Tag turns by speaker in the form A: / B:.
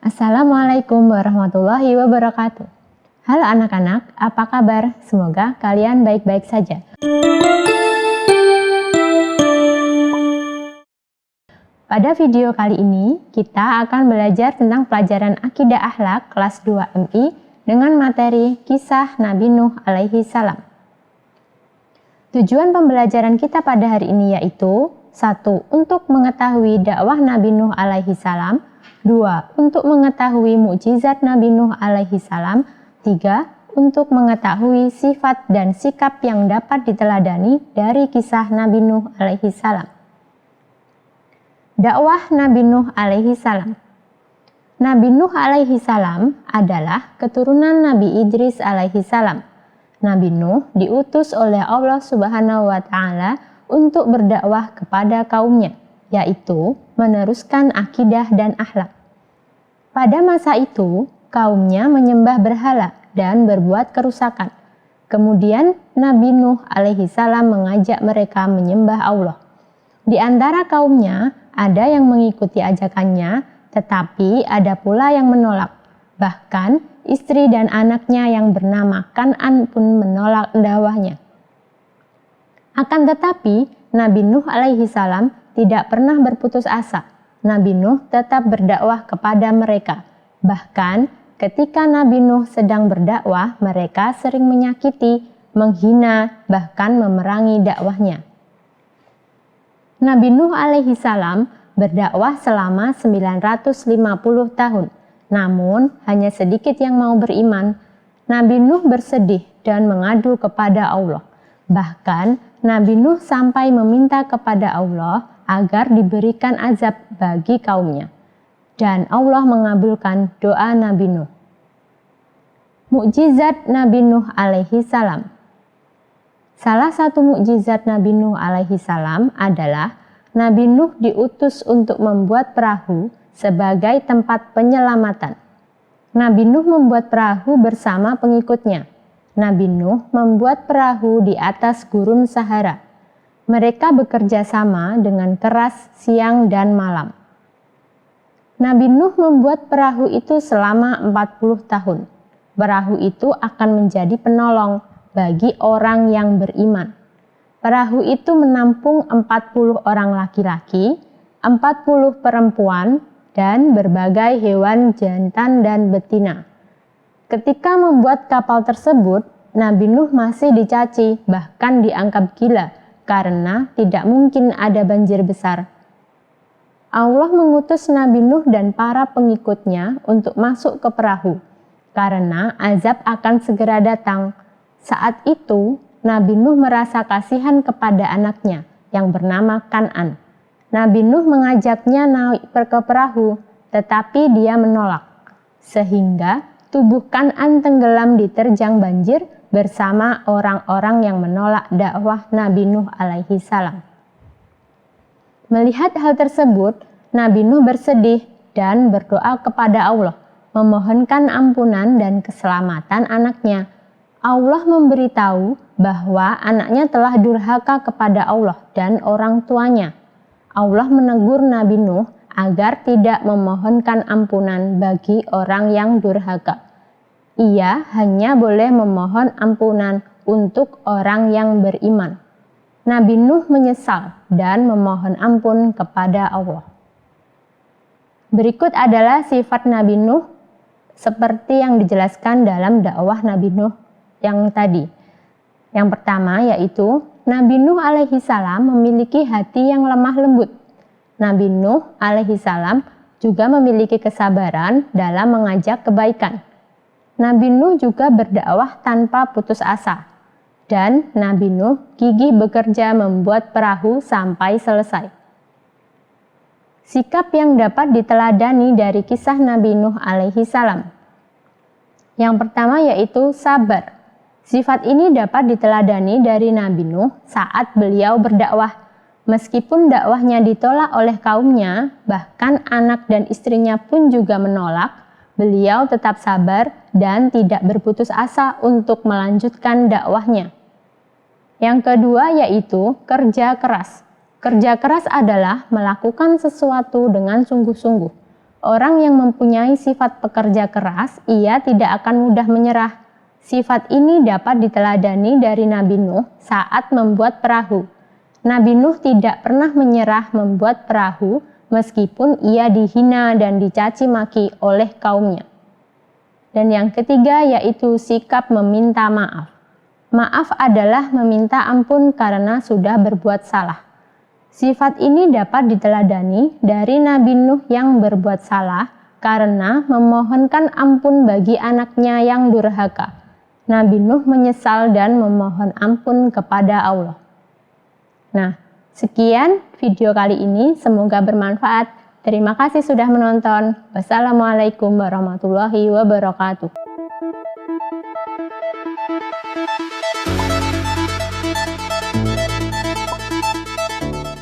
A: Assalamualaikum warahmatullahi wabarakatuh. Halo anak-anak, apa kabar? Semoga kalian baik-baik saja. Pada video kali ini, kita akan belajar tentang pelajaran Akidah Akhlak kelas 2 MI dengan materi Kisah Nabi Nuh alaihi salam. Tujuan pembelajaran kita pada hari ini yaitu 1. Untuk mengetahui dakwah Nabi Nuh alaihi salam, 2. Untuk mengetahui mukjizat Nabi Nuh alaihi salam, 3. Untuk mengetahui sifat dan sikap yang dapat diteladani dari kisah Nabi Nuh alaihi salam. Dakwah Nabi Nuh alaihi salam. Nabi Nuh alaihi salam adalah keturunan Nabi Idris alaihi salam. Nabi Nuh diutus oleh Allah Subhanahu wa Ta'ala untuk berdakwah kepada kaumnya, yaitu meneruskan akidah dan akhlak. Pada masa itu, kaumnya menyembah berhala dan berbuat kerusakan. Kemudian Nabi Nuh alaihi salam mengajak mereka menyembah Allah. Di antara kaumnya ada yang mengikuti ajakannya, tetapi ada pula yang menolak. Bahkan istri dan anaknya yang bernama Kan'an pun menolak dakwahnya. Akan tetapi, Nabi Nuh alaihi salam tidak pernah berputus asa. Nabi Nuh tetap berdakwah kepada mereka. Bahkan ketika Nabi Nuh sedang berdakwah, mereka sering menyakiti, menghina, bahkan memerangi dakwahnya. Nabi Nuh alaihi salam berdakwah selama 950 tahun. Namun, hanya sedikit yang mau beriman. Nabi Nuh bersedih dan mengadu kepada Allah. Bahkan, Nabi Nuh sampai meminta kepada Allah agar diberikan azab bagi kaumnya. Dan Allah mengabulkan doa Nabi Nuh. Mukjizat Nabi Nuh alaihi salam. Salah satu mukjizat Nabi Nuh alaihi salam adalah Nabi Nuh diutus untuk membuat perahu sebagai tempat penyelamatan. Nabi Nuh membuat perahu bersama pengikutnya. Nabi Nuh membuat perahu di atas gurun Sahara. Mereka bekerja sama dengan keras siang dan malam. Nabi Nuh membuat perahu itu selama 40 tahun. Perahu itu akan menjadi penolong bagi orang yang beriman. Perahu itu menampung 40 orang laki-laki, 40 perempuan, dan berbagai hewan jantan dan betina. Ketika membuat kapal tersebut, Nabi Nuh masih dicaci, bahkan dianggap gila, karena tidak mungkin ada banjir besar. Allah mengutus Nabi Nuh dan para pengikutnya untuk masuk ke perahu, karena azab akan segera datang. Saat itu, Nabi Nuh merasa kasihan kepada anaknya yang bernama Kan'an. Nabi Nuh mengajaknya naik ke perahu, tetapi dia menolak. Sehingga tubuh Kan'an tenggelam diterjang banjir bersama orang-orang yang menolak dakwah Nabi Nuh alaihi salam. Melihat hal tersebut, Nabi Nuh bersedih dan berdoa kepada Allah, memohonkan ampunan dan keselamatan anaknya. Allah memberitahu bahwa anaknya telah durhaka kepada Allah dan orang tuanya. Allah menegur Nabi Nuh agar tidak memohonkan ampunan bagi orang yang durhaka. Ia hanya boleh memohon ampunan untuk orang yang beriman. Nabi Nuh menyesal dan memohon ampun kepada Allah. Berikut adalah sifat Nabi Nuh seperti yang dijelaskan dalam dakwah Nabi Nuh yang tadi. Yang pertama yaitu Nabi Nuh alaihi salam memiliki hati yang lemah lembut. Nabi Nuh alaihi salam juga memiliki kesabaran dalam mengajak kebaikan. Nabi Nuh juga berdakwah tanpa putus asa. Dan Nabi Nuh gigih bekerja membuat perahu sampai selesai. Sikap yang dapat diteladani dari kisah Nabi Nuh alaihi salam. Yang pertama yaitu sabar. Sifat ini dapat diteladani dari Nabi Nuh saat beliau berdakwah. Meskipun dakwahnya ditolak oleh kaumnya, bahkan anak dan istrinya pun juga menolak, beliau tetap sabar dan tidak berputus asa untuk melanjutkan dakwahnya. Yang kedua yaitu kerja keras. Kerja keras adalah melakukan sesuatu dengan sungguh-sungguh. Orang yang mempunyai sifat pekerja keras, ia tidak akan mudah menyerah. Sifat ini dapat diteladani dari Nabi Nuh saat membuat perahu. Nabi Nuh tidak pernah menyerah membuat perahu meskipun ia dihina dan dicaci maki oleh kaumnya. Dan yang ketiga yaitu sikap meminta maaf. Maaf adalah meminta ampun karena sudah berbuat salah. Sifat ini dapat diteladani dari Nabi Nuh yang berbuat salah karena memohonkan ampun bagi anaknya yang durhaka. Nabi Nuh menyesal dan memohon ampun kepada Allah. Nah, sekian video kali ini, semoga bermanfaat. Terima kasih sudah menonton. Wassalamualaikum warahmatullahi wabarakatuh.